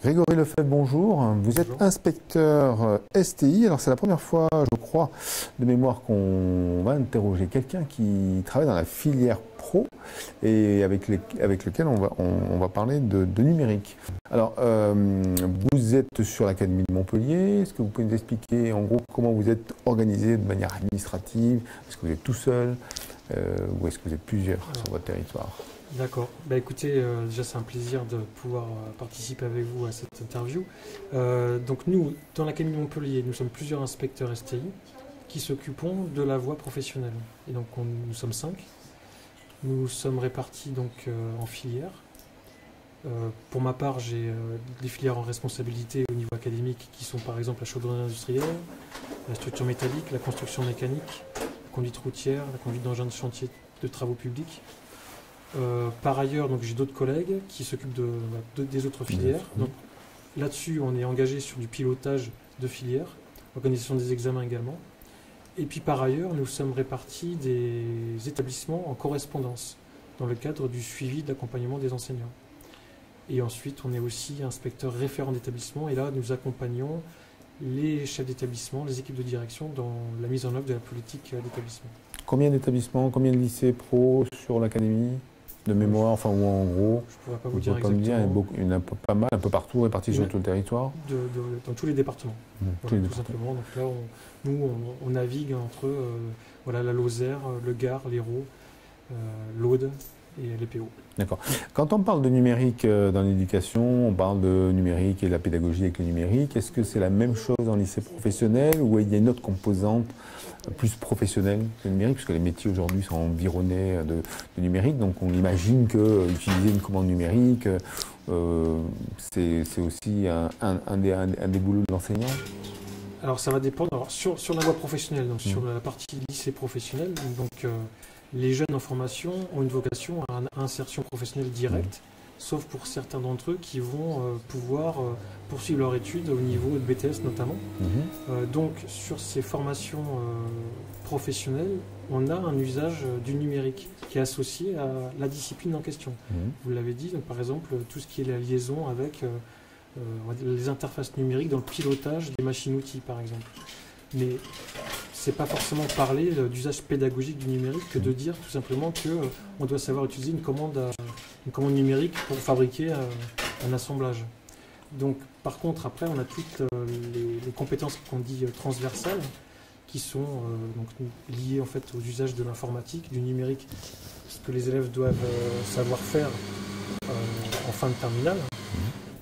Grégory Lefebvre, bonjour. Vous êtes inspecteur STI. Alors c'est la première fois, je crois, de mémoire qu'on va interroger quelqu'un qui travaille dans la filière pro et avec lequel on va parler de numérique. Alors, vous êtes sur l'Académie de Montpellier. Est-ce que vous pouvez nous expliquer en gros comment vous êtes organisé de manière administrative? Est-ce que vous êtes tout seul ou est-ce que vous êtes plusieurs sur votre territoire? D'accord. Bah, écoutez, déjà c'est un plaisir de pouvoir participer avec vous à cette interview. Donc nous, dans l'Académie de Montpellier, nous sommes plusieurs inspecteurs STI qui s'occupons de la voie professionnelle. Et donc nous sommes 5. Nous sommes répartis donc en filières. Pour ma part, j'ai des filières en responsabilité au niveau académique qui sont par exemple la chaudronnerie industrielle, la structure métallique, la construction mécanique, la conduite routière, la conduite d'engins de chantier de travaux publics. Par ailleurs, j'ai d'autres collègues qui s'occupent des autres filières. Donc, là-dessus, on est engagé sur du pilotage de filières, organisation des examens également. Et puis par ailleurs, nous sommes répartis des établissements en correspondance dans le cadre du suivi de l'accompagnement des enseignants. Et ensuite, on est aussi inspecteur référent d'établissement et là, nous accompagnons les chefs d'établissement, les équipes de direction dans la mise en œuvre de la politique d'établissement. Combien d'établissements, combien de lycées pro sur l'académie de mémoire, enfin ou en gros? Je ne pourrais pas vous dire exactement. Il y en a pas mal, un peu partout, répartis sur tout le territoire. Dans tous les départements. Voilà, tout simplement. Donc là, on navigue entre voilà, la Lozère, le Gard, l'Hérault, l'Aude et les PO. D'accord. Quand on parle de numérique dans l'éducation, on parle de numérique et de la pédagogie avec le numérique. Est-ce que c'est la même chose en lycée professionnel ou il y a une autre composante plus professionnelle que le numérique? Puisque les métiers aujourd'hui sont environnés de numérique. Donc on imagine qu'utiliser une commande numérique, c'est aussi un des boulots de l'enseignant. Alors ça va dépendre. Alors, sur la voie professionnelle, donc sur la partie lycée professionnel, donc les jeunes en formation ont une vocation à insertion professionnelle directe, sauf pour certains d'entre eux qui vont pouvoir poursuivre leurs études au niveau de BTS notamment. Donc sur ces formations professionnelles, on a un usage du numérique qui est associé à la discipline en question. Vous l'avez dit, donc, par exemple, tout ce qui est la liaison avec les interfaces numériques dans le pilotage des machines-outils, par exemple. Mais c'est pas forcément parler d'usage pédagogique du numérique que de dire tout simplement qu'on doit savoir utiliser une commande numérique pour fabriquer un assemblage. Donc, par contre, après, on a toutes les compétences qu'on dit transversales qui sont liées en fait aux usages de l'informatique, du numérique, ce que les élèves doivent savoir faire en fin de terminale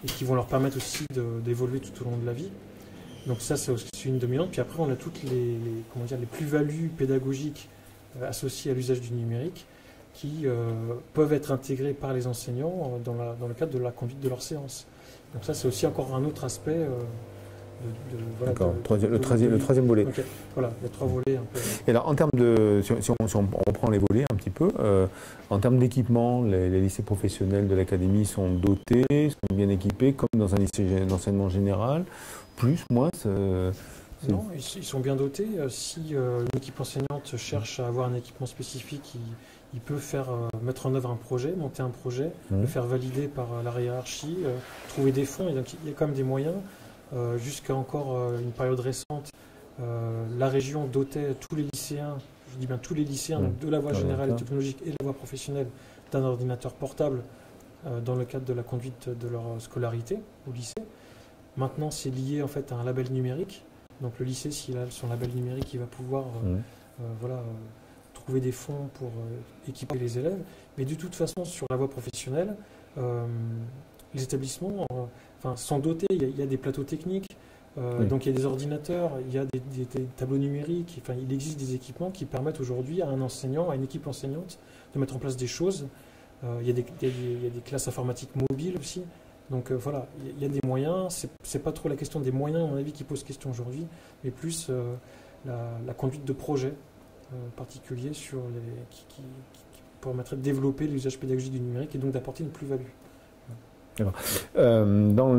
et qui vont leur permettre aussi d'évoluer tout au long de la vie. Donc ça, c'est aussi une dominante. Puis après, on a toutes les plus-values pédagogiques associées à l'usage du numérique qui peuvent être intégrées par les enseignants dans le cadre de la conduite de leurs séances. Donc ça, c'est aussi encore un autre aspect. D'accord, le troisième volet. Okay. Voilà, les 3 volets un peu. Et alors, en termes de, si on reprend les volets un petit peu, en termes d'équipement, les lycées professionnels de l'académie sont dotés, sont bien équipés, comme dans un lycée d'enseignement général, plus, moins Non, ils sont bien dotés. Si une équipe enseignante cherche à avoir un équipement spécifique, il peut mettre en œuvre un projet, monter un projet, le faire valider par la hiérarchie, trouver des fonds. Et donc, il y a quand même des moyens. Jusqu'à encore une période récente, la région dotait tous les lycéens, je dis bien tous les lycéens, donc de la voie générale et technologique et de la voie professionnelle, d'un ordinateur portable dans le cadre de la conduite de leur scolarité au lycée. Maintenant, c'est lié en fait à un label numérique. Donc le lycée, s'il a son label numérique, il va pouvoir trouver des fonds pour équiper les élèves. Mais de toute façon, sur la voie professionnelle, les établissements sont dotés. Il y a des plateaux techniques, donc il y a des ordinateurs, il y a des tableaux numériques. Enfin, il existe des équipements qui permettent aujourd'hui à un enseignant, à une équipe enseignante, de mettre en place des choses. Il y a des classes informatiques mobiles aussi. Donc voilà, il y a des moyens. C'est pas trop la question des moyens, à mon avis, qui pose question aujourd'hui, mais plus la conduite de projets particuliers qui permettraient de développer l'usage pédagogique du numérique et donc d'apporter une plus-value. Dans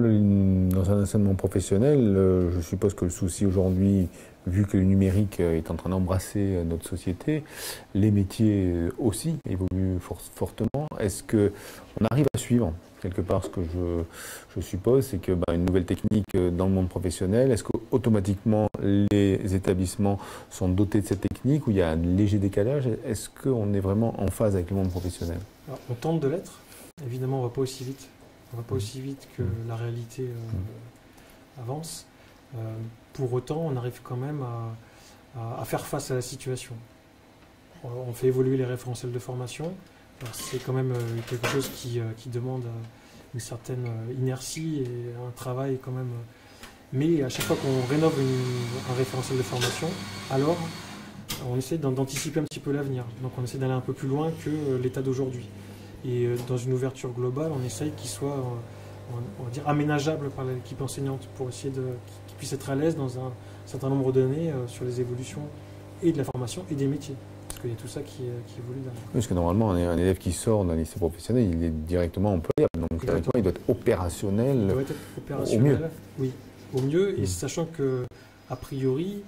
un enseignement professionnel, je suppose que le souci aujourd'hui, vu que le numérique est en train d'embrasser notre société, les métiers aussi évoluent fortement. Est-ce qu'on arrive à suivre? quelque part, ce que je suppose, c'est que une nouvelle technique dans le monde professionnel, est-ce qu'automatiquement les établissements sont dotés de cette technique ou il y a un léger décalage? Est-ce qu'on est vraiment en phase avec le monde professionnel? Alors, on tente de l'être. Évidemment, on ne va pas aussi vite. On ne va pas aussi vite que la réalité avance. Pour autant, on arrive quand même à faire face à la situation. On fait évoluer les référentiels de formation. C'est quand même quelque chose qui demande une certaine inertie et un travail quand même. Mais à chaque fois qu'on rénove un référentiel de formation, alors on essaie d'anticiper un petit peu l'avenir. Donc on essaie d'aller un peu plus loin que l'état d'aujourd'hui. Et dans une ouverture globale, on essaye qu'il soit, on va dire, aménageable par l'équipe enseignante pour essayer qu'il puisse être à l'aise dans un certain nombre d'années sur les évolutions et de la formation et des métiers. Parce qu'il y a tout ça qui évolue derrière. Parce que normalement, un élève qui sort d'un lycée professionnel, il est directement employable. Donc directement, il doit être opérationnel. Il doit être opérationnel, au mieux. Oui, au mieux. Et sachant que, a priori,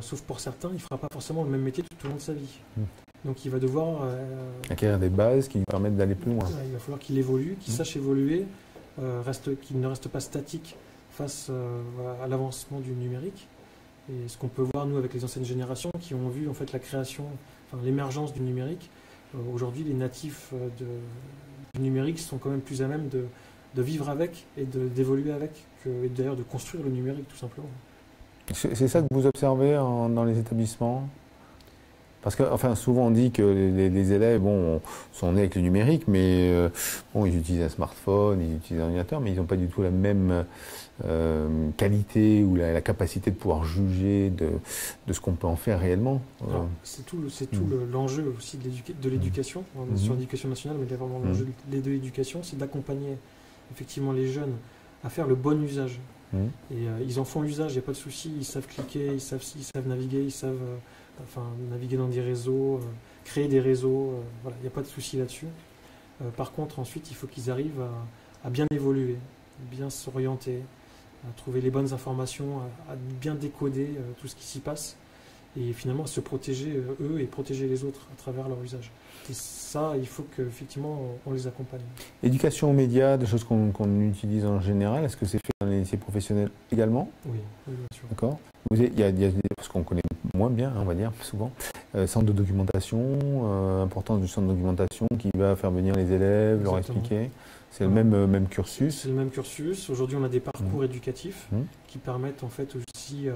sauf pour certains, il ne fera pas forcément le même métier tout au long de sa vie. Donc il va devoir acquérir des bases qui lui permettent d'aller plus loin. Il va falloir qu'il évolue, qu'il sache évoluer, qu'il ne reste pas statique face à l'avancement du numérique. Et ce qu'on peut voir, nous, avec les anciennes générations qui ont vu en fait la création, l'émergence du numérique, aujourd'hui, les natifs du numérique sont quand même plus à même de vivre avec et d'évoluer avec, et d'ailleurs de construire le numérique, tout simplement. C'est ça que vous observez dans les établissements? Parce que, souvent on dit que les élèves, sont nés avec le numérique, mais ils utilisent un smartphone, ils utilisent un ordinateur, mais ils n'ont pas du tout la même qualité ou la capacité de pouvoir juger de ce qu'on peut en faire réellement. C'est tout l'enjeu aussi de l'éducation. On est sur l'éducation nationale, mais vraiment l'enjeu de l'éducation, c'est d'accompagner effectivement les jeunes à faire le bon usage. Et ils en font l'usage, il n'y a pas de souci, ils savent cliquer, ils savent naviguer, ils savent naviguer dans des réseaux, créer des réseaux, il n'y a pas de souci là-dessus. Par contre, ensuite, il faut qu'ils arrivent à bien évoluer, bien s'orienter, à trouver les bonnes informations, à bien décoder tout ce qui s'y passe, et finalement à se protéger eux et protéger les autres à travers leur usage. Et ça, il faut qu'effectivement on les accompagne. Éducation aux médias, des choses qu'on utilise en général, est-ce que c'est fait dans les lycées professionnels également? Oui, bien sûr. D'accord. Il y a parce qu'on connaît moins bien, on va dire, souvent, centre de documentation, importance du centre de documentation qui va faire venir les élèves, leur expliquer. C'est le même cursus. C'est le même cursus. Aujourd'hui, on a des parcours éducatifs qui permettent en fait aussi,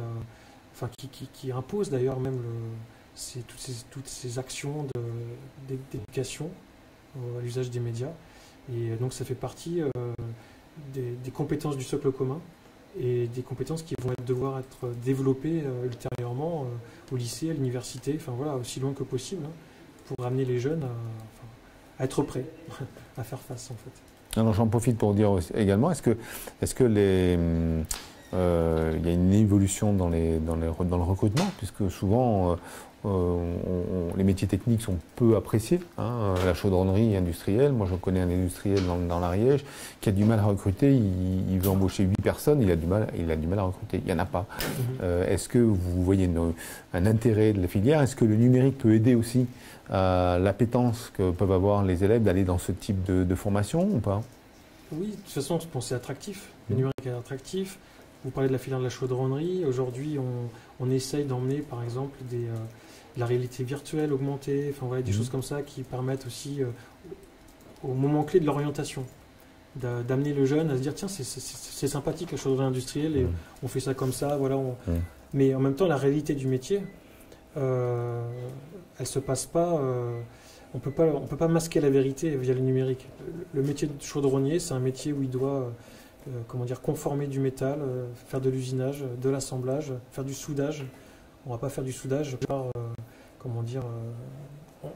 qui imposent d'ailleurs même toutes ces actions d'éducation à l'usage des médias. Et donc ça fait partie des compétences du socle commun et des compétences qui vont devoir être développées ultérieurement au lycée, à l'université, aussi loin que possible, pour amener les jeunes à être prêts, à faire face en fait. Alors j'en profite pour dire également, est-ce que il y a une évolution dans le recrutement, puisque souvent les métiers techniques sont peu appréciés. La chaudronnerie industrielle, moi je connais un industriel dans l'Ariège qui a du mal à recruter, il veut embaucher 8 personnes, il a du mal à recruter, il n'y en a pas. Est-ce que vous voyez un intérêt de la filière? Est-ce que le numérique peut aider aussi à l'appétence que peuvent avoir les élèves d'aller dans ce type de formation ou pas? Oui, de toute façon, c'est attractif, le numérique est attractif. Vous parlez de la filière de la chaudronnerie. Aujourd'hui, on essaye d'emmener, par exemple, de la réalité virtuelle augmentée, des choses comme ça qui permettent aussi, au moment clé de l'orientation, d'amener le jeune à se dire tiens, c'est sympathique la chaudronnerie industrielle et on fait ça comme ça, Mais en même temps, la réalité du métier, elle se passe pas. On peut pas masquer la vérité via le numérique. Le métier de chaudronnier, c'est un métier où il doit conformer du métal, faire de l'usinage, de l'assemblage, faire du soudage. On ne va pas faire du soudage en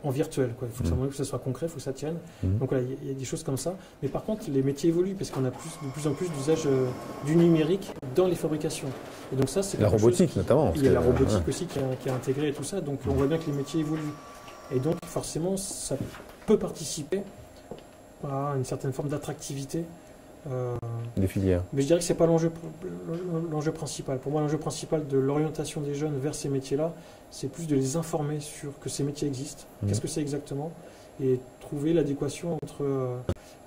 virtuel. Il faut que ça soit concret, il faut que ça tienne. Donc voilà, il y a des choses comme ça. Mais par contre, les métiers évoluent parce qu'on a de plus en plus d'usage du numérique dans les fabrications. Et donc ça, c'est la robotique notamment. Il y a la robotique aussi qui est intégrée et tout ça. Donc on voit bien que les métiers évoluent. Et donc forcément, ça peut participer à une certaine forme d'attractivité. Des filières. Mais je dirais que ce n'est pas l'enjeu principal. Pour moi, l'enjeu principal de l'orientation des jeunes vers ces métiers-là, c'est plus de les informer sur que ces métiers existent, qu'est-ce que c'est exactement, et trouver l'adéquation entre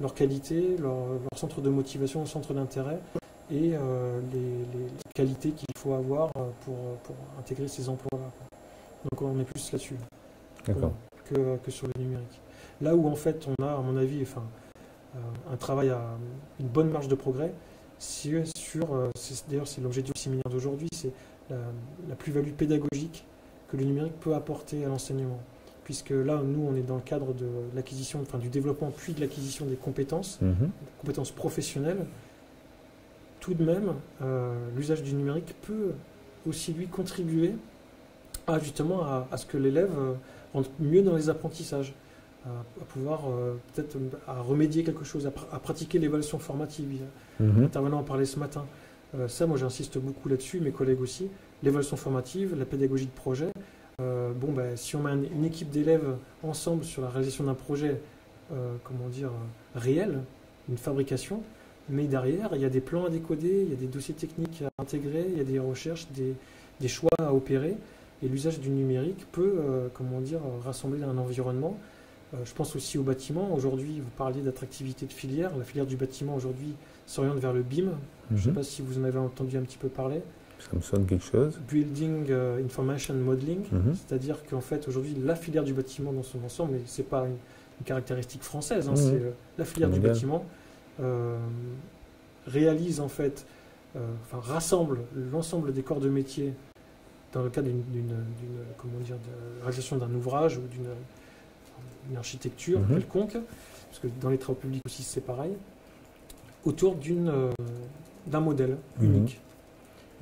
leur qualité, leur centre de motivation, leur centre d'intérêt et les qualités qu'il faut avoir pour intégrer ces emplois-là. Donc on est plus là-dessus que sur le numérique. Là où en fait on a, à mon avis, un travail à une bonne marge de progrès, d'ailleurs c'est l'objet du séminaire d'aujourd'hui, c'est la plus-value pédagogique que le numérique peut apporter à l'enseignement. Puisque là, nous, on est dans le cadre de l'acquisition, du développement puis de l'acquisition des compétences, compétences professionnelles. Tout de même, l'usage du numérique peut aussi, lui, contribuer à ce que l'élève rentre mieux dans les apprentissages, à pouvoir peut-être à remédier quelque chose, à pratiquer l'évaluation formative. L'intervenant en parlait ce matin. Ça, moi, j'insiste beaucoup là-dessus, mes collègues aussi. L'évaluation formative, la pédagogie de projet. Si on met une équipe d'élèves ensemble sur la réalisation d'un projet, réel, une fabrication, mais derrière, il y a des plans à décoder, il y a des dossiers techniques à intégrer, il y a des recherches, des choix à opérer, et l'usage du numérique peut, rassembler un environnement. Je pense aussi au bâtiment. Aujourd'hui, vous parliez d'attractivité de filière. La filière du bâtiment, aujourd'hui, s'oriente vers le BIM. Je ne sais pas si vous en avez entendu un petit peu parler. Ça me sonne quelque chose. Building Information Modeling, c'est-à-dire qu'en fait aujourd'hui la filière du bâtiment dans son ensemble, mais c'est pas une caractéristique française, c'est la filière du bâtiment réalise en fait, rassemble l'ensemble des corps de métier dans le cadre de réalisation d'un ouvrage ou d'une architecture quelconque, parce que dans les travaux publics aussi c'est pareil, autour d'un modèle unique.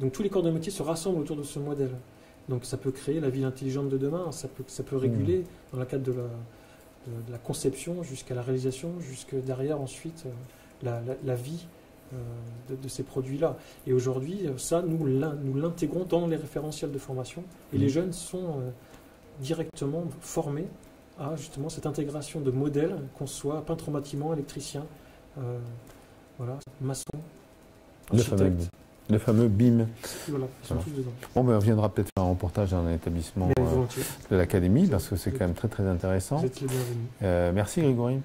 Donc tous les corps de métier se rassemblent autour de ce modèle. Donc ça peut créer la ville intelligente de demain, ça peut réguler dans le cadre de la conception jusqu'à la réalisation, jusque derrière ensuite la vie de ces produits-là. Et aujourd'hui, ça, nous l'intégrons dans les référentiels de formation et les jeunes sont directement formés à justement cette intégration de modèles, qu'on soit peintre en bâtiment, électricien, maçon, architecte. Le fameux BIM. Voilà, ils sont tous dedans. On reviendra peut-être faire un reportage dans un établissement de l'académie, parce que c'est quand même très très intéressant. Vous êtes les bienvenus. Merci Grégory.